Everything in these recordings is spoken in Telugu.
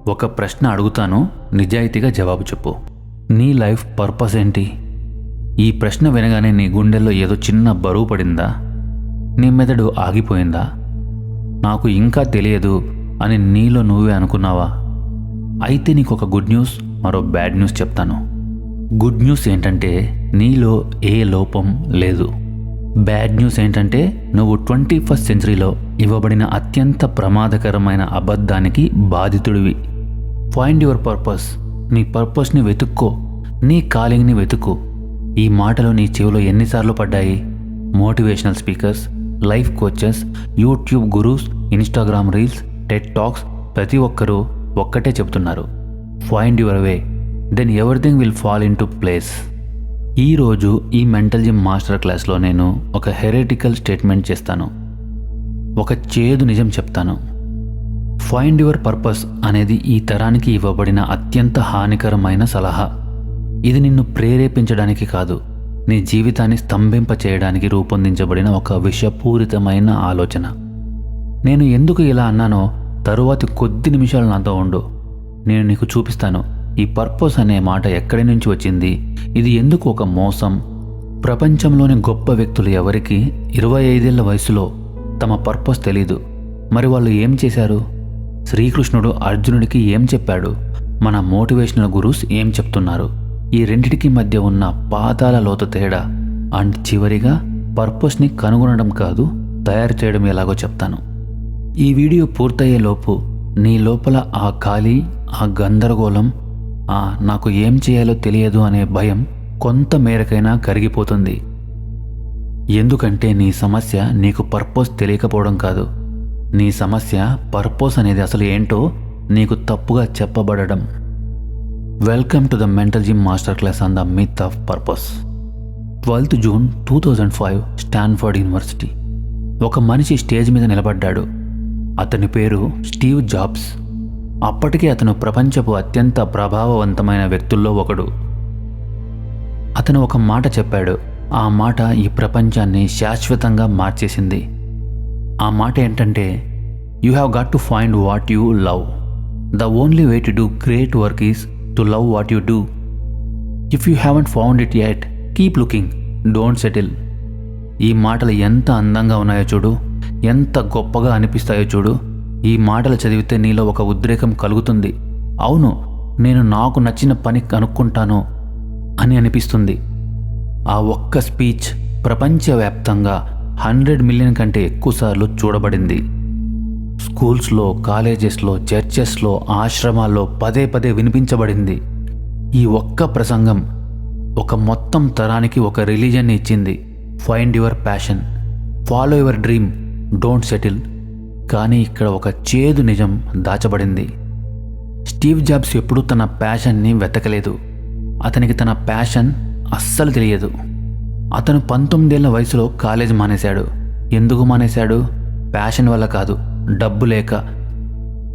ఒక ప్రశ్న అడుగుతాను, నిజాయితీగా జవాబు చెప్పు. నీ లైఫ్ పర్పస్ ఏంటి? ఈ ప్రశ్న వినగానే నీ గుండెల్లో ఏదో చిన్న బరువు పడిందా? నీ మెదడు ఆగిపోయిందా? నాకు ఇంకా తెలియదు అని నీలో నువ్వే అనుకున్నావా? అయితే నీకు ఒక గుడ్ న్యూస్, మరో బ్యాడ్ న్యూస్ చెప్తాను. గుడ్ న్యూస్ ఏంటంటే నీలో ఏ లోపం లేదు. బ్యాడ్ న్యూస్ ఏంటంటే నువ్వు 21st సెంచరీలో ఇవ్వబడిన అత్యంత ప్రమాదకరమైన అబద్ధానికి బాధితుడివి. Find your purpose. నీ పర్పస్ని వెతుక్కో, నీ కాలింగ్ని వెతుక్కో. ఈ మాటలు నీ చెవిలో ఎన్నిసార్లు పడ్డాయి? Motivational speakers, life coaches, YouTube gurus, Instagram reels, TED talks, ప్రతి ఒక్కరూ ఒక్కటే చెప్తున్నారు, find your way, then everything will fall into place. ఈరోజు ఈ మెంటల్ జిమ్ మాస్టర్ క్లాస్లో నేను ఒక హెరెటికల్ స్టేట్మెంట్ చేస్తాను. ఒక చేదు నిజం చెప్తాను. ఫైండ్ యువర్ పర్పస్ అనేది ఈ తరానికి ఇవ్వబడిన అత్యంత హానికరమైన సలహా. ఇది నిన్ను ప్రేరేపించడానికి కాదు, నీ జీవితాన్ని స్తంభింప చేయడానికి రూపొందించబడిన ఒక విషపూరితమైన ఆలోచన. నేను ఎందుకు ఇలా అన్నానో తరువాతి కొద్ది నిమిషాలు నాతో ఉండు. నేను నీకు చూపిస్తాను ఈ పర్పస్ అనే మాట ఎక్కడి నుంచి వచ్చింది, ఇది ఎందుకు ఒక మోసం. ప్రపంచంలోని గొప్ప వ్యక్తులు ఎవరికి 25 ఏళ్ల వయసులో తమ పర్పస్ తెలీదు. మరి వాళ్ళు ఏం చేశారు? శ్రీకృష్ణుడు అర్జునుడికి ఏం చెప్పాడు? మన మోటివేషనల్ గురూస్ ఏం చెప్తున్నారు? ఈ రెండిటికి మధ్య ఉన్న పాతాల లోతు తేడా అండ్ చివరిగా పర్పస్ని కనుగొనడం కాదు, తయారు చేయడం ఎలాగో చెప్తాను. ఈ వీడియో పూర్తయ్యేలోపు నీ లోపల ఆ ఖాళీ, ఆ గందరగోళం, నాకు ఏం చేయాలో తెలియదు అనే భయం కొంత మేరకైనా కరిగిపోతుంది. ఎందుకంటే నీ సమస్య నీకు పర్పస్ తెలియకపోవడం కాదు, నీ సమస్య పర్పస్ అనేది అసలు ఏంటో నీకు తప్పుగా చెప్పబడడం. Welcome to the mental gym master class on the myth of purpose. 12th June 2005 Stanford university. ఒక మనిషి స్టేజ్ మీద నిలబడ్డాడు. అతని పేరు స్టీవ్ జాబ్స్. అప్పటికే అతను ప్రపంచపు అత్యంత ప్రభావవంతమైన వ్యక్తుల్లో ఒకడు. అతను ఒక మాట చెప్పాడు. ఆ మాట ఈ ప్రపంచాన్ని శాశ్వతంగా మార్చేసింది. ఆ మాట ఏంటంటే, you have got to find what you love. The only way to do great work is to love what you do. If you haven't found it yet, keep looking, don't settle. ఈ మాటలు ఎంత అందంగా ఉన్నాయో చూడు, ఎంత గొప్పగా అనిపిస్తాయో చూడు. ఈ మాటలు చదివితే నీలో ఒక ఉద్రేకం కలుగుతుంది. అవును, నేను నాకు నచ్చిన పని కనుక్కుంటాను అని అనిపిస్తుంది. ఆ ఒక్క స్పీచ్ ప్రపంచవ్యాప్తంగా 100 మిలియన్ కంటే ఎక్కువసార్లు చూడబడింది. స్కూల్స్లో, కాలేజెస్లో, చర్చెస్లో, ఆశ్రమాల్లో పదే పదే వినిపించబడింది. ఈ ఒక్క ప్రసంగం ఒక మొత్తం తరానికి ఒక రిలీజన్ని ఇచ్చింది. Find your passion, follow your dream, don't settle. కానీ ఇక్కడ ఒక చేదు నిజం దాచబడింది. స్టీవ్ జాబ్స్ ఎప్పుడూ తన ప్యాషన్ని వెతకలేదు. అతనికి తన ప్యాషన్ అస్సలు తెలియదు. అతను 19 ఏళ్ల వయసులో కాలేజ్ మానేశాడు. ఎందుకు మానేశాడు? ప్యాషన్ వల్ల కాదు, డబ్బు లేక.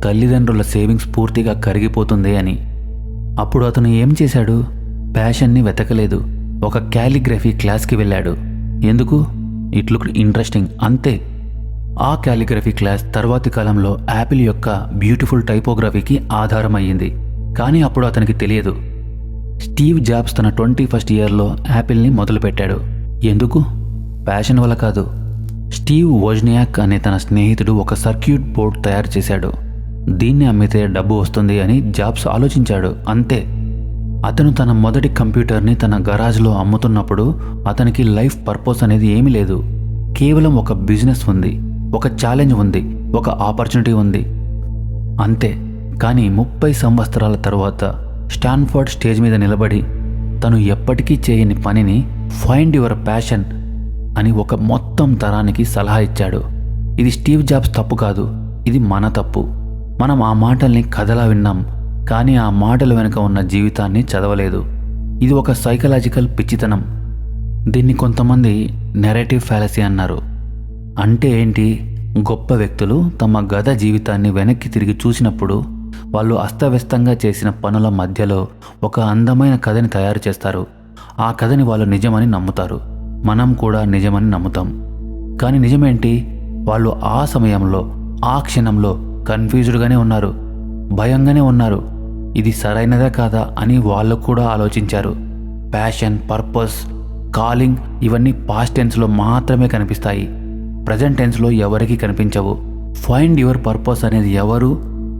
తల్లిదండ్రుల సేవింగ్స్ పూర్తిగా కరిగిపోతుంది అని. అప్పుడు అతను ఏం చేశాడు? ప్యాషన్ని వెతకలేదు. ఒక క్యాలిగ్రఫీ క్లాస్కి వెళ్ళాడు. ఎందుకు? ఇట్ లుక్ ఇంట్రెస్టింగ్, అంతే. ఆ క్యాలిగ్రఫీ క్లాస్ తర్వాతి కాలంలో యాపిల్ యొక్క బ్యూటిఫుల్ టైపోగ్రఫీకి ఆధారమయ్యింది. కానీ అప్పుడు అతనికి తెలియదు. స్టీవ్ జాబ్స్ తన 21st ఇయర్లో యాపిల్ని మొదలుపెట్టాడు. ఎందుకు? ప్యాషన్ వల్ల కాదు. స్టీవ్ వోజ్నియాక్ అనే తన స్నేహితుడు ఒక సర్క్యూట్ బోర్డ్ తయారు చేశాడు. దీన్ని అమ్మితే డబ్బు వస్తుంది అని జాబ్స్ ఆలోచించాడు, అంతే. అతను తన మొదటి కంప్యూటర్ని తన గరాజ్లో అమ్ముతున్నప్పుడు అతనికి లైఫ్ పర్పస్ అనేది ఏమీ లేదు. కేవలం ఒక బిజినెస్ ఉంది, ఒక ఛాలెంజ్ ఉంది, ఒక ఆపర్చునిటీ ఉంది, అంతే. కానీ 30 సంవత్సరాల తరువాత స్టాన్ఫర్డ్ స్టేజ్ మీద నిలబడి తను ఎప్పటికీ చేయని పనిని ఫైండ్ యువర్ ప్యాషన్ అని ఒక మొత్తం తరానికి సలహా ఇచ్చాడు. ఇది స్టీవ్ జాబ్స్ తప్పు కాదు, ఇది మన తప్పు. మనం ఆ మాటల్ని కథలా విన్నాం, కానీ ఆ మాటల వెనుక ఉన్న జీవితాన్ని చదవలేదు. ఇది ఒక సైకలాజికల్ పిచ్చితనం. దీన్ని కొంతమంది నెరేటివ్ ఫ్యాలసీ అన్నారు. అంటే ఏంటి? గొప్ప వ్యక్తులు తమ గత జీవితాన్ని వెనక్కి తిరిగి చూసినప్పుడు వాళ్ళు అస్తవ్యస్తంగా చేసిన పనుల మధ్యలో ఒక అందమైన కథని తయారు చేస్తారు. ఆ కథని వాళ్ళు నిజమని నమ్ముతారు. మనం కూడా నిజమని నమ్ముతాం. కానీ నిజమేంటి? వాళ్ళు ఆ సమయంలో, ఆ క్షణంలో కన్ఫ్యూజ్డ్గానే ఉన్నారు. భయంగానే ఉన్నారు. ఇది సరైనదే కాదా అని వాళ్ళు కూడా ఆలోచించారు. ప్యాషన్, పర్పస్, కాలింగ్ ఇవన్నీ పాస్ట్ టెన్స్లో మాత్రమే కనిపిస్తాయి. ప్రజెంట్ టెన్స్లో ఎవరికీ కనిపించవు. ఫైండ్ యువర్ పర్పస్ అనేది ఎవరు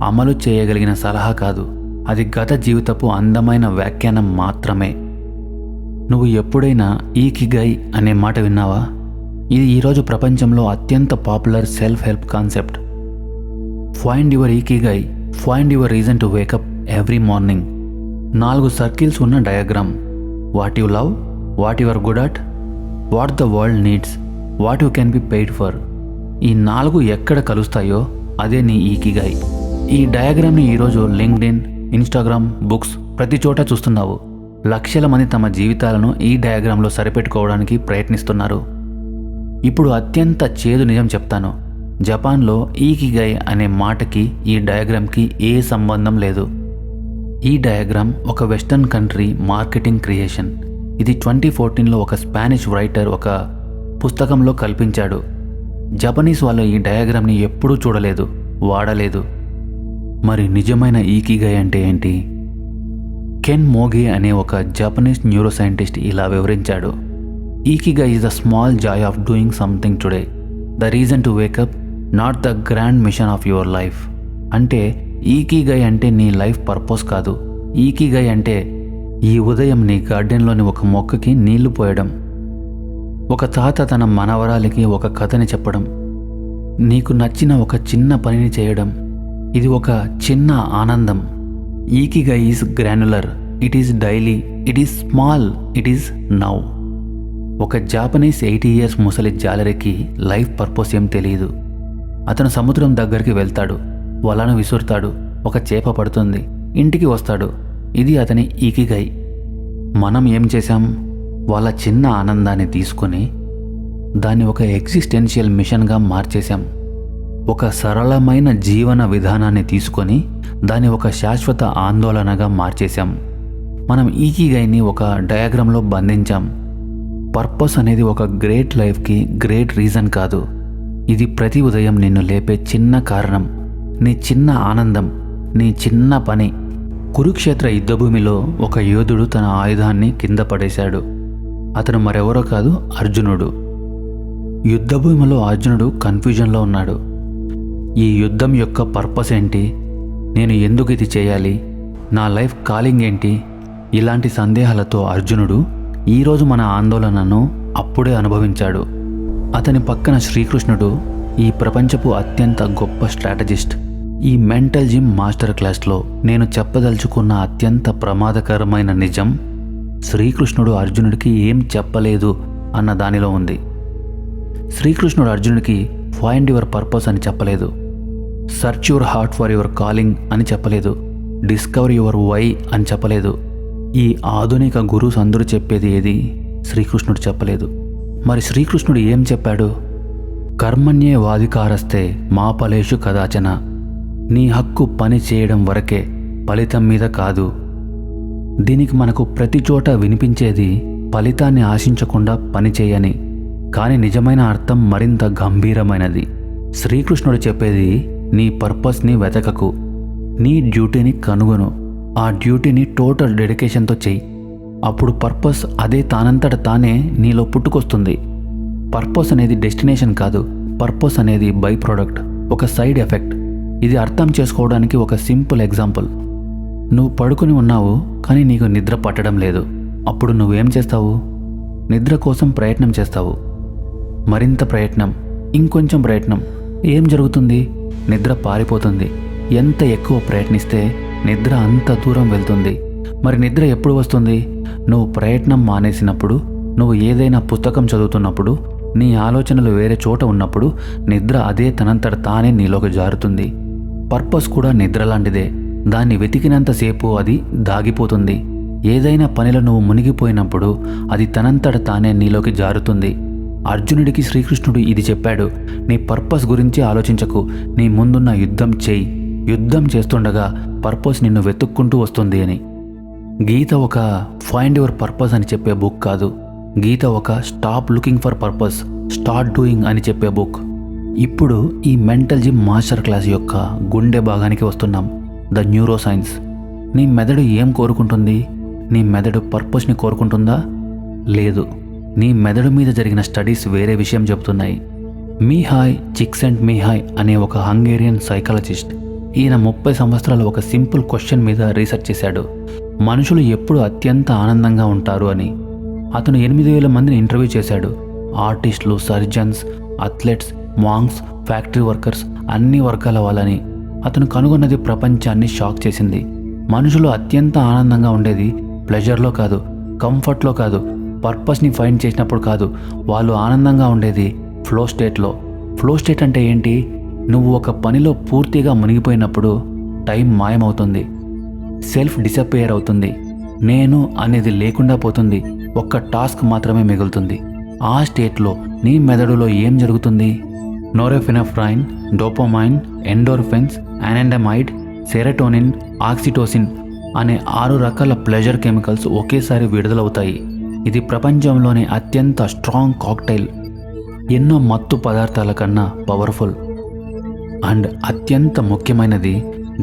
అమలు చేయగలిగిన సలహా కాదు. అది గత జీవితపు అందమైన వ్యాఖ్యానం మాత్రమే. నువ్వు ఎప్పుడైనా ఈకిగై అనే మాట విన్నావా? ఇది ఈరోజు ప్రపంచంలో అత్యంత popular self help concept. Find your ikigai, find your reason to wake up every morning. 4 circles ఉన్న diagram. What you love, what you are good at, what the world needs, what you can be paid for. ఈ 4 ఎక్కడ కలుస్తాయో అదే నీ ఈకిగై. ఈ డయాగ్రామ్ని ఈరోజు లింక్డ్ఇన్, ఇన్స్టాగ్రామ్, బుక్స్ ప్రతి చోట చూస్తున్నావు. లక్షల మంది తమ జీవితాలను ఈ డయాగ్రామ్లో సరిపెట్టుకోవడానికి ప్రయత్నిస్తున్నారు. ఇప్పుడు అత్యంత చేదు నిజం చెప్తాను. జపాన్లో ఈకిగై అనే మాటకి ఈ డయాగ్రామ్కి ఏ సంబంధం లేదు. ఈ డయాగ్రామ్ ఒక వెస్టర్న్ కంట్రీ మార్కెటింగ్ క్రియేషన్. ఇది 2014లో ఒక స్పానిష్ రైటర్ ఒక పుస్తకంలో కల్పించాడు. జపనీస్ వాళ్ళు ఈ డయాగ్రామ్ని ఎప్పుడూ చూడలేదు, వాడలేదు. మరి నిజమైన ఈకిగై అంటే ఏంటి? కెన్ మోగే అనే ఒక జపనీస్ న్యూరో సైంటిస్ట్ ఇలా వివరించాడు. Ikigai is the small joy of doing something today, the reason to wake up, not the grand mission of your life. అంటే ఈకిగై అంటే నీ లైఫ్ పర్పస్ కాదు. ఈకిగై అంటే ఈ ఉదయం నీ గార్డెన్లోని ఒక మొక్కకి నీళ్లు పోయడం, ఒక తాత తన మనవరాలికి ఒక కథని చెప్పడం, నీకు నచ్చిన ఒక చిన్న పనిని చేయడం. ఇది ఒక చిన్న ఆనందం. Ikigai is granular, it is daily, it is small, it is now. ఒక జాపనీస్ 80 years ముసలి జాలరికి లైఫ్ పర్పస్ ఏం తెలియదు. అతను సముద్రం దగ్గరికి వెళ్తాడు, వలను విసురుతాడు, ఒక చేప పడుతుంది, ఇంటికి వస్తాడు. ఇది అతని ఈకిగై. మనం ఏం చేశాం? వాళ్ళ చిన్న ఆనందాన్ని తీసుకొని దాన్ని ఒక ఎగ్జిస్టెన్షియల్ మిషన్గా మార్చేశాం. ఒక సరళమైన జీవన విధానాన్ని తీసుకొని దాన్ని ఒక శాశ్వత ఆందోళనగా మార్చేశాం. మనం ఈకిగైని ఒక డయాగ్రామ్లో బంధించాం. పర్పస్ అనేది ఒక గ్రేట్ లైఫ్కి గ్రేట్ రీజన్ కాదు. ఇది ప్రతి ఉదయం నిన్ను లేపే చిన్న కారణం, నీ చిన్న ఆనందం, నీ చిన్న పని. కురుక్షేత్ర యుద్ధభూమిలో ఒక యోధుడు తన ఆయుధాన్ని కింద పడేశాడు. అతను మరెవరో కాదు, అర్జునుడు. యుద్ధభూమిలో అర్జునుడు కన్ఫ్యూజన్లో ఉన్నాడు. ఈ యుద్ధం యొక్క పర్పస్ ఏంటి? నేను ఎందుకు ఇది చేయాలి? నా లైఫ్ కాలింగ్ ఏంటి? ఇలాంటి సందేహాలతో అర్జునుడు ఈరోజు మన ఆందోళనను అప్పుడే అనుభవించాడు. అతని పక్కన శ్రీకృష్ణుడు, ఈ ప్రపంచపు అత్యంత గొప్ప స్ట్రాటజిస్ట్. ఈ మెంటల్ జిమ్ మాస్టర్ క్లాస్లో నేను చెప్పదలుచుకున్న అత్యంత ప్రమాదకరమైన నిజం శ్రీకృష్ణుడు అర్జునుడికి ఏం చెప్పలేదు అన్న దానిలో ఉంది. శ్రీకృష్ణుడు అర్జునుడికి ఫైండ్ యువర్ పర్పస్ అని చెప్పలేదు, search your heart for your calling అని చెప్పలేదు, డిస్కవర్ యువర్ వై అని చెప్పలేదు. ఈ ఆధునిక గురుస్ అందరూ చెప్పేది ఏది శ్రీకృష్ణుడు చెప్పలేదు. మరి శ్రీకృష్ణుడు ఏం చెప్పాడు? కర్మణ్యే వాధికారస్తే మా ఫలేషు కదాచన. నీ హక్కు పని చేయడం వరకే, ఫలితం మీద కాదు. దీనికి మనకు ప్రతి చోట వినిపించేది ఫలితాన్ని ఆశించకుండా పని చేయని. కానీ నిజమైన అర్థం మరింత గంభీరమైనది. శ్రీకృష్ణుడు చెప్పేది నీ పర్పస్ని వెతకకు, నీ డ్యూటీని కనుగొను, ఆ డ్యూటీని టోటల్ డెడికేషన్తో చెయ్యి. అప్పుడు పర్పస్ అదే తానంతట తానే నీలో పుట్టుకొస్తుంది. పర్పస్ అనేది డెస్టినేషన్ కాదు, పర్పస్ అనేది బై ప్రోడక్ట్, ఒక సైడ్ ఎఫెక్ట్. ఇది అర్థం చేసుకోవడానికి ఒక సింపుల్ ఎగ్జాంపుల్. నువ్వు పడుకుని ఉన్నావు, కానీ నీకు నిద్ర పట్టడం లేదు. అప్పుడు నువ్వేం చేస్తావు? నిద్ర కోసం ప్రయత్నం చేస్తావు. మరింత ప్రయత్నం, ఇంకొంచెం ప్రయత్నం. ఏం జరుగుతుంది? నిద్ర పారిపోతుంది. ఎంత ఎక్కువ ప్రయత్నిస్తే నిద్ర అంత దూరం వెళ్తుంది. మరి నిద్ర ఎప్పుడు వస్తుంది? నువ్వు ప్రయత్నం మానేసినప్పుడు, నువ్వు ఏదైనా పుస్తకం చదువుతున్నప్పుడు, నీ ఆలోచనలు వేరే చోట ఉన్నప్పుడు నిద్ర అదే తనంతట తానే నీలోకి జారుతుంది. పర్పస్ కూడా నిద్ర లాంటిదే. దాన్ని వెతికినంతసేపు అది దాగిపోతుంది. ఏదైనా పనిలో నువ్వు మునిగిపోయినప్పుడు అది తనంతట తానే నీలోకి జారుతుంది. అర్జునుడికి శ్రీకృష్ణుడు ఇది చెప్పాడు, నీ పర్పస్ గురించి ఆలోచించకు, నీ ముందున్న యుద్ధం చేయి. యుద్ధం చేస్తుండగా పర్పస్ నిన్ను వెతుక్కుంటూ వస్తుంది అని. గీత ఒక ఫైండ్ యువర్ పర్పస్ అని చెప్పే బుక్ కాదు. గీత ఒక stop looking for purpose, start doing అని చెప్పే బుక్. ఇప్పుడు ఈ మెంటల్ జిమ్ మాస్టర్ క్లాస్ యొక్క గుండె భాగానికి వస్తున్నాం. The neuro science. నీ మెదడు ఏం కోరుకుంటుంది? నీ మెదడు పర్పస్ని కోరుకుంటుందా? లేదు. నీ మెదడు మీద జరిగిన స్టడీస్ వేరే విషయం చెబుతున్నాయి. మిహాయ్ చిక్సెంట్మిహాయ్ అనే ఒక హంగేరియన్ సైకాలజిస్ట్, ఈయన 30 సంవత్సరాలు ఒక సింపుల్ క్వశ్చన్ మీద రీసెర్చ్ చేశాడు. మనుషులు ఎప్పుడు అత్యంత ఆనందంగా ఉంటారు అని. అతను 8,000 మందిని ఇంటర్వ్యూ చేశాడు. ఆర్టిస్టులు, surgeons, athletes, monks, factory workers, అన్ని వర్గాల వాళ్ళని. అతను కనుగొన్నది ప్రపంచాన్ని షాక్ చేసింది. మనుషులు అత్యంత ఆనందంగా ఉండేది ప్లెజర్లో కాదు, కంఫర్ట్లో కాదు, పర్పస్ని ఫైండ్ చేసినప్పుడు కాదు. వాళ్ళు ఆనందంగా ఉండేది ఫ్లో స్టేట్లో. ఫ్లో స్టేట్ అంటే ఏంటి? నువ్వు ఒక పనిలో పూర్తిగా మునిగిపోయినప్పుడు టైం మాయమవుతుంది, సెల్ఫ్ డిసప్పేర్ అవుతుంది, నేను అనేది లేకుండా పోతుంది, ఒక్క టాస్క్ మాత్రమే మిగులుతుంది. ఆ స్టేట్లో నీ మెదడులో ఏం జరుగుతుంది? నోరెఫినెఫ్రైన్, డోపమైన్, ఎండోర్ఫిన్స్, యానండమైడ్, సెరటోనిన్, ఆక్సిటోసిన్ అనే 6 రకాల ప్లెజర్ కెమికల్స్ ఒకేసారి విడుదలవుతాయి. ఇది ప్రపంచంలోని అత్యంత స్ట్రాంగ్ కాక్టైల్, ఎన్నో మత్తు పదార్థాల కన్నా పవర్ఫుల్. అండ్ అత్యంత ముఖ్యమైనది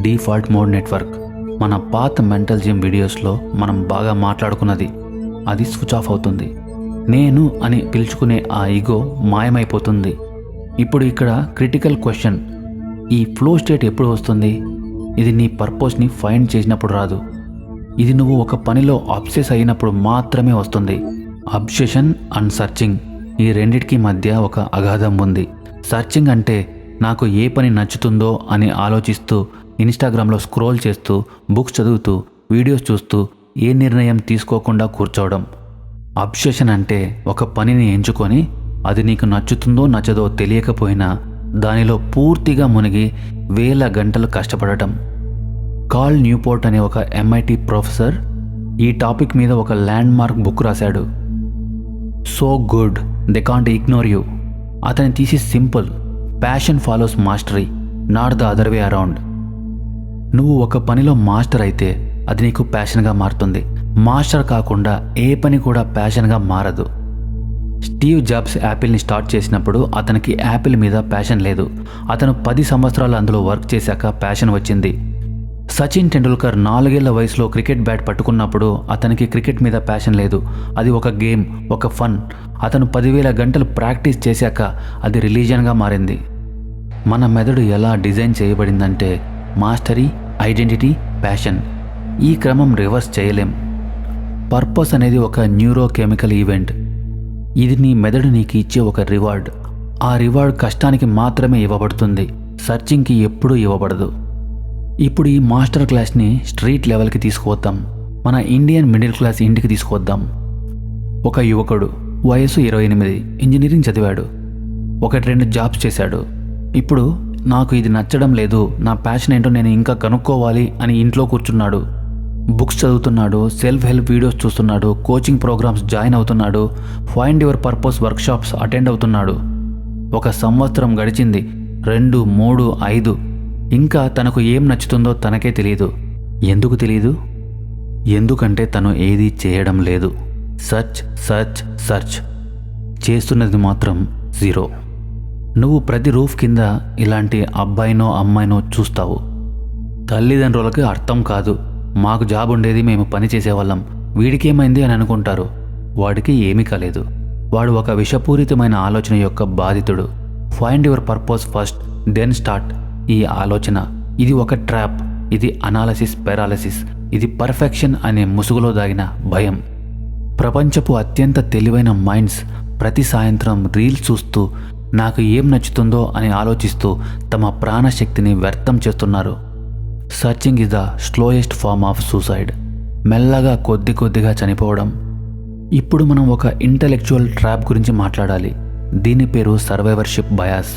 డిఫాల్ట్ మోడ్ నెట్వర్క్. మన పాత మెంటల్ జిమ్ వీడియోస్లో మనం బాగా మాట్లాడుకున్నది. అది స్విచ్ ఆఫ్ అవుతుంది. నేను అని పిలుచుకునే ఆ ఈగో మాయమైపోతుంది. ఇప్పుడు ఇక్కడ క్రిటికల్ క్వశ్చన్, ఈ ఫ్లో స్టేట్ ఎప్పుడు వస్తుంది? ఇది నీ పర్పస్ని ఫైండ్ చేసినప్పుడు రాదు. ఇది నువ్వు ఒక పనిలో అబ్సెస్ అయినప్పుడు మాత్రమే వస్తుంది. అబ్సెషన్ అండ్ సర్చింగ్, ఈ రెండిటికి మధ్య ఒక అగాధం ఉంది. సర్చింగ్ అంటే నాకు ఏ పని నచ్చుతుందో అని ఆలోచిస్తూ, ఇన్స్టాగ్రామ్లో స్క్రోల్ చేస్తూ, బుక్స్ చదువుతూ, వీడియోస్ చూస్తూ ఏ నిర్ణయం తీసుకోకుండా కూర్చోవడం. అబ్సెషన్ అంటే ఒక పనిని ఎంచుకొని అది నీకు నచ్చుతుందో నచ్చదో తెలియకపోయినా దానిలో పూర్తిగా మునిగి వేల గంటలు కష్టపడటం. కార్ల్ న్యూపోర్ట్ అనే ఒక MIT ప్రొఫెసర్ ఈ టాపిక్ మీద ఒక ల్యాండ్ మార్క్ బుక్ రాశాడు. So good they can't ignore you. అతని thesis simple: passion follows mastery, not the other way around. నువ్వు ఒక పనిలో మాస్టర్ అయితే అది నీకు ప్యాషన్గా మారుతుంది. మాస్టర్ కాకుండా ఏ పని కూడా ప్యాషన్గా మారదు. స్టీవ్ జాబ్స్ యాపిల్ని స్టార్ట్ చేసినప్పుడు అతనికి యాపిల్ మీద ప్యాషన్ లేదు. అతను 10 సంవత్సరాలు అందులో వర్క్ చేశాక ప్యాషన్ వచ్చింది. సచిన్ టెండూల్కర్ 4 ఏళ్ల వయసులో క్రికెట్ బ్యాట్ పట్టుకున్నప్పుడు అతనికి క్రికెట్ మీద ప్యాషన్ లేదు. అది ఒక గేమ్, ఒక ఫన్. అతను 10,000 గంటలు ప్రాక్టీస్ చేశాక అది రిలీజన్గా మారింది. మన మెదడు ఎలా డిజైన్ చేయబడిందంటే మాస్టరీ, ఐడెంటిటీ, ప్యాషన్. ఈ క్రమం రివర్స్ చేయలేం. పర్పస్ అనేది ఒక న్యూరోకెమికల్ ఈవెంట్. ఇది నీ మెదడు నీకు ఇచ్చే ఒక రివార్డ్. ఆ రివార్డ్ కష్టానికి మాత్రమే ఇవ్వబడుతుంది, సర్చింగ్కి ఎప్పుడూ ఇవ్వబడదు. ఇప్పుడు ఈ మాస్టర్ క్లాస్ని స్ట్రీట్ లెవెల్కి తీసుకువద్దాం. మన ఇండియన్ మిడిల్ క్లాస్ ఇంటికి తీసుకువద్దాం. ఒక యువకుడు, వయసు 28, ఇంజనీరింగ్ చదివాడు. 1-2 జాబ్స్ చేశాడు. ఇప్పుడు నాకు ఇది నచ్చడం లేదు, నా ప్యాషన్ ఏంటో నేను ఇంకా కనుక్కోవాలి అని ఇంట్లో కూర్చున్నాడు. బుక్స్ చదువుతున్నాడు, సెల్ఫ్ హెల్ప్ వీడియోస్ చూస్తున్నాడు, కోచింగ్ ప్రోగ్రామ్స్ జాయిన్ అవుతున్నాడు, find your purpose workshops attend అవుతున్నాడు. 1 సంవత్సరం గడిచింది, 2, 3, 5. ఇంకా తనకు ఏం నచ్చుతుందో తనకే తెలియదు. ఎందుకు తెలియదు? ఎందుకంటే తను ఏదీ చేయడం లేదు. సర్చ్ సర్చ్ సర్చ్ చేస్తున్నది మాత్రం 0. నువ్వు ప్రతి రూఫ్ కింద ఇలాంటి అబ్బాయినో అమ్మాయినో చూస్తావు. తల్లిదండ్రులకి అర్థం కాదు, మాకు జాబ్ ఉండేది, మేము పని చేసేవాళ్ళం, వీడికేమైంది అని అనుకుంటారు. వాడికి ఏమీ కాలేదు. వాడు ఒక విషపూరితమైన ఆలోచన యొక్క బాధితుడు. Find your purpose first, then start. ఈ ఆలోచన ఇది ఒక ట్రాప్. ఇది అనాలసిస్ పారాలసిస్. ఇది పర్ఫెక్షన్ అనే ముసుగులో దాగిన భయం. ప్రపంచపు అత్యంత తెలివైన మైండ్స్ ప్రతి సాయంత్రం రీల్స్ చూస్తూ నాకు ఏం నచ్చుతుందో అని ఆలోచిస్తూ తమ ప్రాణశక్తిని వ్యర్థం చేస్తున్నారు. Searching is the slowest form of suicide. మెల్లగా కొద్దిగా చనిపోవడం. ఇప్పుడు మనం ఒక ఇంటలెక్చువల్ ట్రాప్ గురించి మాట్లాడాలి. దీని పేరు సర్వైవర్షిప్ బయాస్.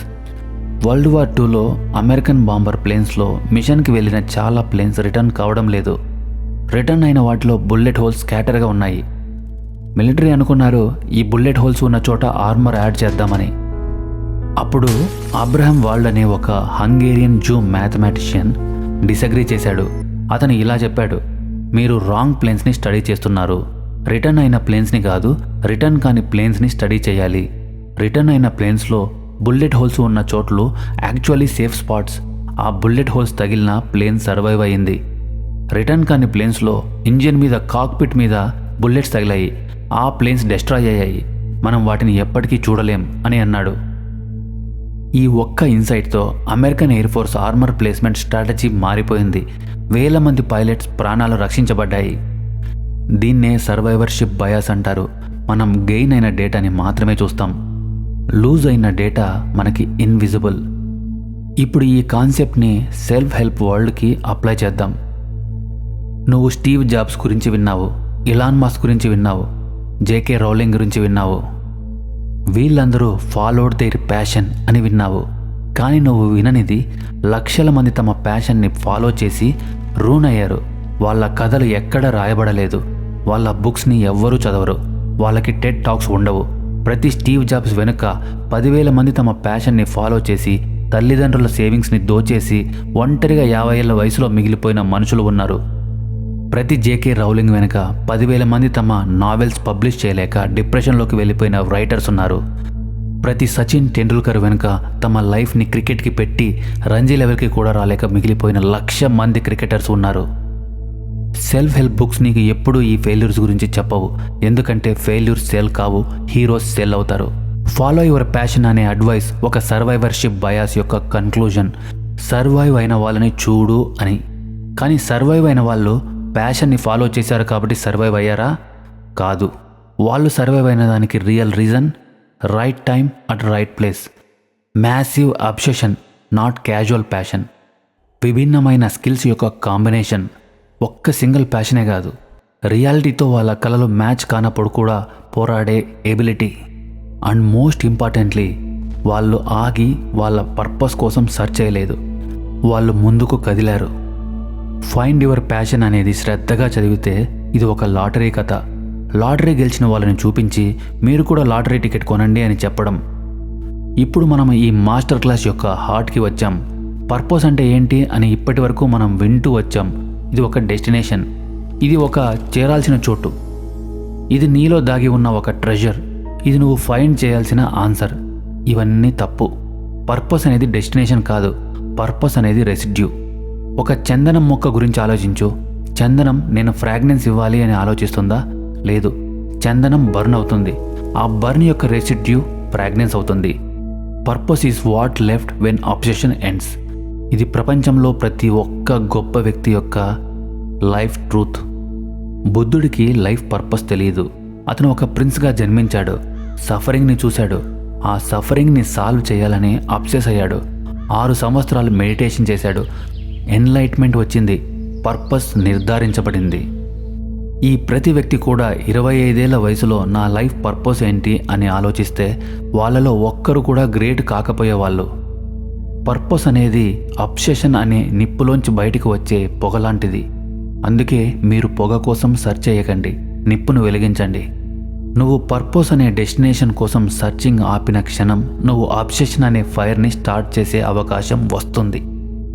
వరల్డ్ వార్ 2లో అమెరికన్ బాంబర్ ప్లేన్స్లో మిషన్కి వెళ్ళిన చాలా ప్లేన్స్ రిటర్న్ కావడం లేదు. రిటర్న్ అయిన వాటిలో బుల్లెట్ హోల్స్ స్కాటర్గా ఉన్నాయి. మిలిటరీ అనుకున్నారు ఈ బుల్లెట్ హోల్స్ ఉన్న చోట ఆర్మర్ యాడ్ చేద్దామని. అప్పుడు అబ్రహం వాల్డ్ అనే ఒక హంగేరియన్ జూ మ్యాథమెటిషియన్ డిసగ్రీ చేశాడు. అతను ఇలా చెప్పాడు, మీరు రాంగ్ ప్లేన్స్ని స్టడీ చేస్తున్నారు. రిటర్న్ అయిన ప్లేన్స్ని కాదు, రిటర్న్ కాని ప్లేన్స్ని స్టడీ చేయాలి. రిటర్న్ అయిన ప్లేన్స్లో బుల్లెట్ హోల్స్ ఉన్న చోట్లు యాక్చువల్లీ సేఫ్ స్పాట్స్. ఆ బుల్లెట్ హోల్స్ తగిలిన ప్లేన్ సర్వైవ్ అయింది. రిటర్న్ కాని ప్లేన్స్లో ఇంజిన్ మీద, కాక్పిట్ మీద బుల్లెట్స్ తగిలాయి. ఆ ప్లేన్స్ డెస్ట్రాయ్ అయ్యాయి. మనం వాటిని ఎప్పటికీ చూడలేం అని అన్నాడు. ఈ ఒక్క ఇన్సైట్తో American air force armour placement strategy మారిపోయింది. వేల మంది పైలట్స్ ప్రాణాలు రక్షించబడ్డాయి. దీన్నే సర్వైవర్షిప్ బయాస్ అంటారు. మనం గెయిన్ అయిన డేటాని మాత్రమే చూస్తాం. లూజ్ అయిన డేటా మనకి ఇన్విజిబుల్. ఇప్పుడు ఈ కాన్సెప్ట్ని సెల్ఫ్ హెల్ప్ వరల్డ్కి అప్లై చేద్దాం. నువ్వు స్టీవ్ జాబ్స్ గురించి విన్నావు, ఇలాన్ మస్క్ గురించి విన్నావు, జేకే రౌలింగ్ గురించి విన్నావు. వీళ్ళందరూ ఫాలోడ్ దేర్ ప్యాషన్ అని విన్నావు. కానీ నువ్వు విననిది లక్షల మంది తమ ప్యాషన్ని ఫాలో చేసి రూన్ అయ్యారు. వాళ్ళ కథలు ఎక్కడ రాయబడలేదు. వాళ్ళ బుక్స్ని ఎవ్వరూ చదవరు. వాళ్ళకి టెడ్ టాక్స్ ఉండవు. ప్రతి స్టీవ్ జాబ్స్ వెనుక 10,000 మంది తమ ప్యాషన్ని ఫాలో చేసి తల్లిదండ్రుల సేవింగ్స్ని దోచేసి ఒంటరిగా 50 ఏళ్ల వయసులో మిగిలిపోయిన మనుషులు ఉన్నారు. ప్రతి జేకే రౌలింగ్ వెనుక 10,000 మంది తమ నావెల్స్ పబ్లిష్ చేయలేక డిప్రెషన్లోకి వెళ్ళిపోయిన రైటర్స్ ఉన్నారు. ప్రతి సచిన్ టెండూల్కర్ వెనుక తమ లైఫ్ని క్రికెట్కి పెట్టి రంజీ లెవెల్కి కూడా రాలేక మిగిలిపోయిన 1,00,000 మంది క్రికెటర్స్ ఉన్నారు. సెల్ఫ్ హెల్ప్ బుక్స్ నీకు ఎప్పుడూ ఈ ఫెయిల్యూర్స్ గురించి చెప్పవు. ఎందుకంటే ఫెయిల్యూర్స్ సెల్ కావు, హీరోస్ సెల్ అవుతారు. ఫాలో యువర్ ప్యాషన్ అనే అడ్వైస్ ఒక సర్వైవర్షిప్ బయాస్ యొక్క కన్క్లూజన్. సర్వైవ్ అయిన వాళ్ళని చూడు అని. కానీ సర్వైవ్ అయిన వాళ్ళు ప్యాషన్ని ఫాలో చేశారు కాబట్టి సర్వైవ్ అయ్యారా? కాదు. వాళ్ళు సర్వైవ్ అయిన దానికి real reason right time at right place. Massive obsession, not casual passion. విభిన్నమైన స్కిల్స్ యొక్క కాంబినేషన్. ఒక్క సింగిల్ ప్యాషనే కాదు, రియాలిటీతో వాళ్ళ కళలు మ్యాచ్ కానప్పుడు కూడా పోరాడే ఎబిలిటీ. అండ్ మోస్ట్ ఇంపార్టెంట్లీ, వాళ్ళు ఆగి వాళ్ళ పర్పస్ కోసం సెర్చ్ చేయలేదు. వాళ్ళు ముందుకు కదిలారు. ఫైండ్ యువర్ ప్యాషన్ అనేది శ్రద్ధగా చదివితే ఇది ఒక లాటరీ కథ. లాటరీ గెలిచిన వాళ్ళని చూపించి మీరు కూడా లాటరీ టికెట్ కొనండి అని చెప్పడం. ఇప్పుడు మనం ఈ మాస్టర్ క్లాస్ యొక్క హార్ట్కి వచ్చాం. పర్పస్ అంటే ఏంటి అని ఇప్పటి వరకు మనం వింటూ వచ్చాం. ఇది ఒక డెస్టినేషన్. ఇది ఒక చేరాల్సిన చోటు. ఇది నీలో దాగి ఉన్న ఒక ట్రెజర్. ఇది నువ్వు ఫైండ్ చేయాల్సిన ఆన్సర్. ఇవన్నీ తప్పు. పర్పస్ అనేది డెస్టినేషన్ కాదు. పర్పస్ అనేది రెసిడ్యూ. ఒక చందనం మొక్క గురించి ఆలోచించు. చందనం నేను ఫ్రాగ్రెన్స్ ఇవ్వాలి అని ఆలోచిస్తుందా? లేదు. చందనం బర్న్ అవుతుంది. ఆ బర్న్ యొక్క రెసిడ్యూ ఫ్రాగ్రెన్స్ అవుతుంది. Purpose is what left when obsession ends. ఇది ప్రపంచంలో ప్రతి ఒక్క గొప్ప వ్యక్తి యొక్క లైఫ్ ట్రూత్. బుద్ధుడికి లైఫ్ పర్పస్ తెలియదు. అతను ఒక ప్రిన్స్గా జన్మించాడు. సఫరింగ్ని చూశాడు. ఆ సఫరింగ్ని సాల్వ్ చేయాలని అబ్సెస్ అయ్యాడు. 6 సంవత్సరాలు మెడిటేషన్ చేశాడు. ఎన్లైట్మెంట్ వచ్చింది. పర్పస్ నిర్ధారించబడింది. ఈ ప్రతి వ్యక్తి కూడా 25 ఏళ్ల వయసులో నా లైఫ్ పర్పస్ ఏంటి అని ఆలోచిస్తే వాళ్ళలో ఒక్కరు కూడా గ్రేట్ కాకపోయేవాళ్ళు. పర్పస్ అనేది అబ్సెషన్ అనే నిప్పులోంచి బయటికి వచ్చే పొగలాంటిది. అందుకే మీరు పొగ కోసం సెర్చ్ చేయకండి, నిప్పును వెలిగించండి. నువ్వు పర్పస్ అనే డెస్టినేషన్ కోసం సర్చింగ్ ఆపిన క్షణం నువ్వు అబ్సెషన్ అనే ఫైర్ని స్టార్ట్ చేసే అవకాశం వస్తుంది.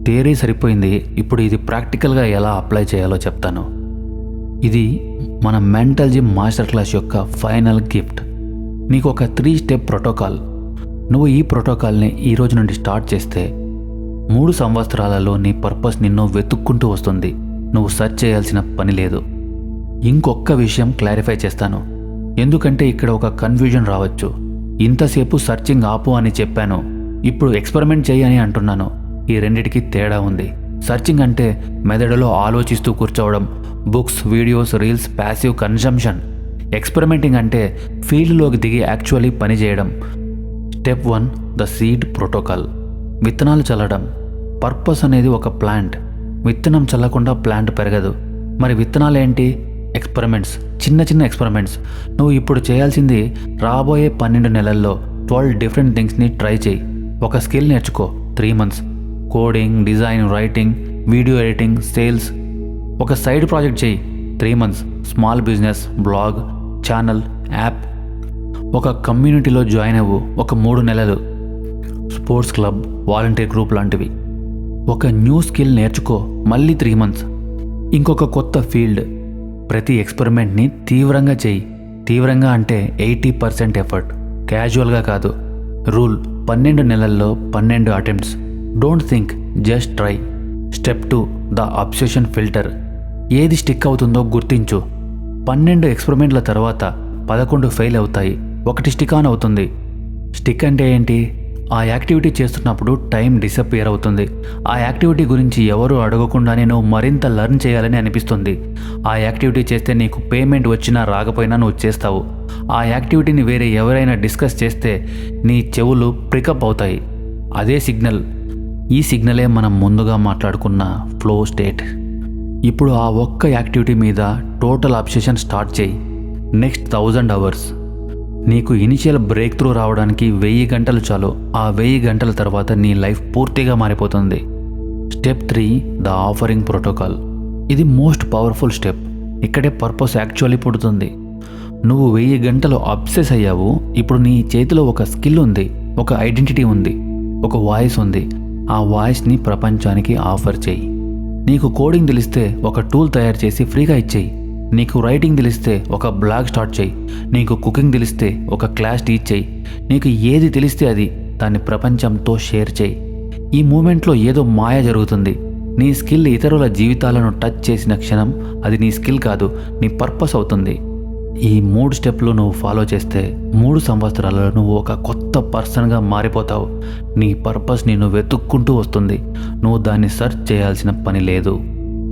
థియరీ సరిపోయింది. ఇప్పుడు ఇది ప్రాక్టికల్గా ఎలా అప్లై చేయాలో చెప్తాను. ఇది మన మెంటల్ జిమ్ మాస్టర్ క్లాస్ యొక్క ఫైనల్ గిఫ్ట్. నీకు ఒక 3 స్టెప్ ప్రోటోకాల్. నువ్వు ఈ ప్రోటోకాల్ని ఈ రోజు నుండి స్టార్ట్ చేస్తే 3 సంవత్సరాలలో నీ పర్పస్ నిన్ను వెతుక్కుంటూ వస్తుంది. నువ్వు సెర్చ్ చేయాల్సిన పని లేదు. ఇంకొక విషయం క్లారిఫై చేస్తాను, ఎందుకంటే ఇక్కడ ఒక కన్ఫ్యూజన్ రావచ్చు. ఇంతసేపు సర్చింగ్ ఆపు అని చెప్పాను, ఇప్పుడు ఎక్స్పెరిమెంట్ చేయి అని అంటున్నాను. ఈ రెండిటికి తేడా ఉంది. సర్చింగ్ అంటే మెదడులో ఆలోచిస్తూ కూర్చోవడం, books, videos, reels, passive consumption. Experimenting అంటే ఫీల్డ్లోకి దిగి యాక్చువల్లీ పని చేయడం. Step 1, the seed protocol. విత్తనాలు చల్లడం. పర్పస్ అనేది ఒక ప్లాంట్. విత్తనం చల్లకుండా ప్లాంట్ పెరగదు. మరి విత్తనాలు ఏంటి? ఎక్స్పెరిమెంట్స్, చిన్న చిన్న ఎక్స్పెరిమెంట్స్. నువ్వు ఇప్పుడు చేయాల్సింది రాబోయే 12 నెలల్లో 12 డిఫరెంట్ థింగ్స్ని ట్రై చేయి. ఒక స్కిల్ నేర్చుకో 3 months. Coding, design, writing, video editing, sales. ఒక సైడ్ ప్రాజెక్ట్ చేయి 3 months. Small business, blog, channel, app. ఒక కమ్యూనిటీలో జాయిన్ అవ్వు ఒక 3 నెలలు. స్పోర్ట్స్ క్లబ్, వాలంటీర్ గ్రూప్ లాంటివి. ఒక న్యూ స్కిల్ నేర్చుకో మళ్ళీ 3 మంత్స్. ఇంకొక కొత్త ఫీల్డ్. ప్రతి ఎక్స్పెరిమెంట్ని తీవ్రంగా చేయి. తీవ్రంగా అంటే 80% ఎఫర్ట్, క్యాజువల్గా కాదు. రూల్ 12 నెలల్లో 12 attempts. Don't think, just try. Step 2, the obsession filter. ఏది స్టిక్ అవుతుందో గుర్తించు. 12 ఎక్స్పెరిమెంట్ల తర్వాత 11 ఫెయిల్ అవుతాయి, 1 స్టిక్ ఆన్ అవుతుంది. స్టిక్ అంటే ఏంటి? ఆ యాక్టివిటీ చేస్తున్నప్పుడు టైం డిసపియర్ అవుతుంది. ఆ యాక్టివిటీ గురించి ఎవరు అడగకుండానే నువ్వు మరింత లెర్న్ చేయాలని అనిపిస్తుంది. ఆ యాక్టివిటీ చేస్తే నీకు పేమెంట్ వచ్చినా రాకపోయినా నువ్వు చేస్తావు. ఆ యాక్టివిటీని వేరే ఎవరైనా డిస్కస్ చేస్తే నీ చెవులు ప్రికప్ అవుతాయి. అదే సిగ్నల్. ఈ సిగ్నలే మనం ముందుగా మాట్లాడుకున్న ఫ్లో స్టేట్. ఇప్పుడు ఆ ఒక్క యాక్టివిటీ మీద టోటల్ అబ్సెషన్ స్టార్ట్ చేయి. Next 1000 hours. నీకు ఇనిషియల్ బ్రేక్ త్రూ రావడానికి 1000 గంటలు చాలు. ఆ 1000 గంటల తర్వాత నీ లైఫ్ పూర్తిగా మారిపోతుంది. Step 3, the offering protocol. ఇది మోస్ట్ పవర్ఫుల్ స్టెప్. ఇక్కడే పర్పస్ యాక్చువల్లీ పుడుతుంది. నువ్వు 1000 గంటలు అబ్సెస్ అయ్యావు. ఇప్పుడు నీ చేతిలో ఒక స్కిల్ ఉంది, ఒక ఐడెంటిటీ ఉంది, ఒక వాయిస్ ఉంది. ఆ వాయిస్ని ప్రపంచానికి ఆఫర్ చేయి. నీకు కోడింగ్ తెలిస్తే ఒక టూల్ తయారు చేసి ఫ్రీగా ఇచ్చేయి. నీకు రైటింగ్ తెలిస్తే ఒక బ్లాగ్ స్టార్ట్ చేయి. నీకు కుకింగ్ తెలిస్తే ఒక క్లాస్ టీచ్ చేయి. నీకు ఏది తెలిస్తే అది దాన్ని ప్రపంచంతో షేర్ చేయి. ఈ మూమెంట్లో ఏదో మాయ జరుగుతుంది. నీ స్కిల్ ఇతరుల జీవితాలను టచ్ చేసిన క్షణం అది నీ స్కిల్ కాదు, నీ పర్పస్ అవుతుంది. ఈ 3 స్టెప్లు నువ్వు ఫాలో చేస్తే 3 సంవత్సరాలలో నువ్వు ఒక కొత్త పర్సన్గా మారిపోతావు. నీ పర్పస్ నిన్ను వెతుక్కుంటూ వస్తుంది. నువ్వు దాన్ని సెర్చ్ చేయాల్సిన పని లేదు.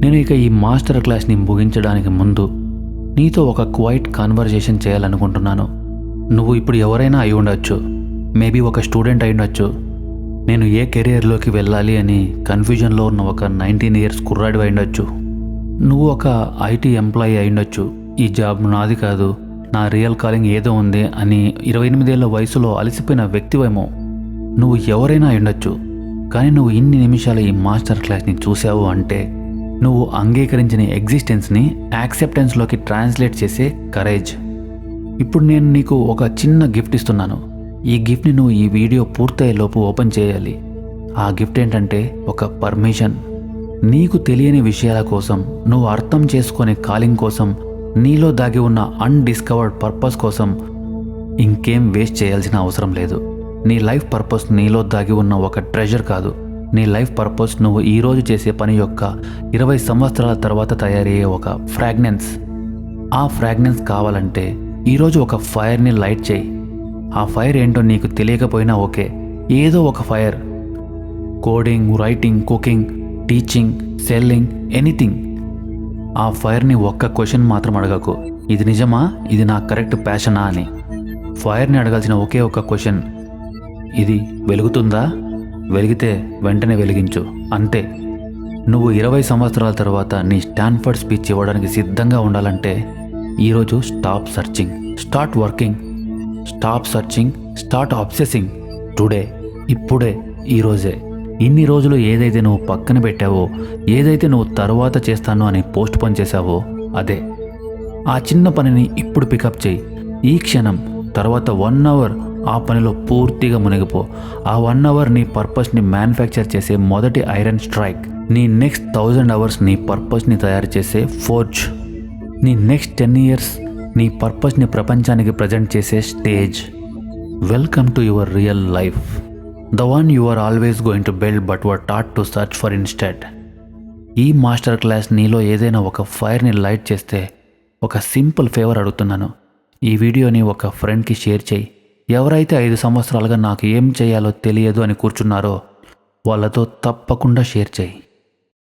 నేను ఇక ఈ మాస్టర్ క్లాస్ని ముగించడానికి ముందు నీతో ఒక క్వైట్ కాన్వర్జేషన్ చేయాలనుకుంటున్నాను. నువ్వు ఇప్పుడు ఎవరైనా అయి ఉండొచ్చు. మేబీ ఒక స్టూడెంట్ అయి ఉండొచ్చు. నేను ఏ కెరియర్లోకి వెళ్ళాలి అని కన్ఫ్యూజన్లో ఉన్న ఒక 19 ఇయర్స్ కుర్రాడివి అయి ఉండొచ్చు. నువ్వు ఒక ఐటీ ఎంప్లాయీ అయి ఉండొచ్చు. ఈ జాబ్ నాది కాదు, నా రియల్ కాలింగ్ ఏదో ఉంది అని 28 ఏళ్ల వయసులో అలసిపోయిన వ్యక్తివేమో. నువ్వు ఎవరైనా అయి ఉండొచ్చు. కానీ నువ్వు ఇన్ని నిమిషాలు ఈ మాస్టర్ క్లాస్ని చూసావు అంటే నువ్వు అంగీకరించిన ఎగ్జిస్టెన్స్ని యాక్సెప్టెన్స్లోకి ట్రాన్స్లేట్ చేసే కరేజ్. ఇప్పుడు నేను నీకు ఒక చిన్న గిఫ్ట్ ఇస్తున్నాను. ఈ గిఫ్ట్ని నువ్వు ఈ వీడియో పూర్తయ్యేలోపు ఓపెన్ చేయాలి. ఆ గిఫ్ట్ ఏంటంటే ఒక పర్మిషన్. నీకు తెలియని విషయాల కోసం, నువ్వు అర్థం చేసుకునే కాలింగ్ కోసం, నీలో దాగి ఉన్న అన్డిస్కవర్డ్ పర్పస్ కోసం ఇంకేం వేస్ట్ చేయాల్సిన అవసరం లేదు. నీ లైఫ్ పర్పస్ నీలో దాగి ఉన్న ఒక ట్రెజర్ కాదు. నీ లైఫ్ పర్పస్ నువ్వు ఈరోజు చేసే పని యొక్క 20 సంవత్సరాల తర్వాత తయారయ్యే ఒక ఫ్రాగ్నెన్స్. ఆ ఫ్రాగ్నెన్స్ కావాలంటే ఈరోజు ఒక ఫైర్ని లైట్ చేయి. ఆ ఫైర్ ఏంటో నీకు తెలియకపోయినా ఓకే, ఏదో ఒక fire. Coding, writing, cooking, teaching, selling, anything. ఆ ఫైర్ని ఒక్క క్వశ్చన్ మాత్రం అడగకు, ఇది నిజమా, ఇది నా కరెక్ట్ ప్యాషనా అని. ఫైర్ని అడగాల్సిన ఒకే ఒక క్వశ్చన్, ఇది వెలుగుతుందా? వెలిగితే వెంటనే వెలిగించు, అంతే. నువ్వు 20 సంవత్సరాల తర్వాత నీ స్టాన్ఫర్డ్ స్పీచ్ ఇవ్వడానికి సిద్ధంగా ఉండాలంటే ఈరోజు stop searching, start working. Stop searching, start obsessing. Today, ఇప్పుడే, ఈరోజే. ఇన్ని రోజులు ఏదైతే నువ్వు పక్కన పెట్టావో, ఏదైతే నువ్వు తర్వాత చేస్తానో అని పోస్ట్ పోన్ చేశావో అదే. ఆ చిన్న పనిని ఇప్పుడు పికప్ చేయి. ఈ క్షణం తర్వాత 1 అవర్ ఆ పనిలో పూర్తిగా మునిగిపో. ఆ 1 అవర్ నీ పర్పస్ని మ్యానుఫ్యాక్చర్ చేసే మొదటి ఐరన్ స్ట్రైక్. నీ నెక్స్ట్ 1000 అవర్స్ నీ పర్పస్ని తయారు చేసే ఫోర్జ్. నీ నెక్స్ట్ 10 ఇయర్స్ నీ పర్పస్ని ప్రపంచానికి ప్రజెంట్ చేసే stage. Welcome to your real life. The one you are always going to build but were taught to search for instead. ఈ మాస్టర్ క్లాస్ నీలో ఏదైనా ఒక ఫైర్ని లైట్ చేస్తే ఒక సింపుల్ ఫేవర్ అడుగుతున్నాను. ఈ వీడియోని ఒక ఫ్రెండ్కి షేర్ చేయి. ఎవరైతే 5 సంవత్సరాలుగా నాకు ఏం చేయాలో తెలియదు అని కూర్చున్నారో వాళ్ళతో తప్పకుండా షేర్ చేయి.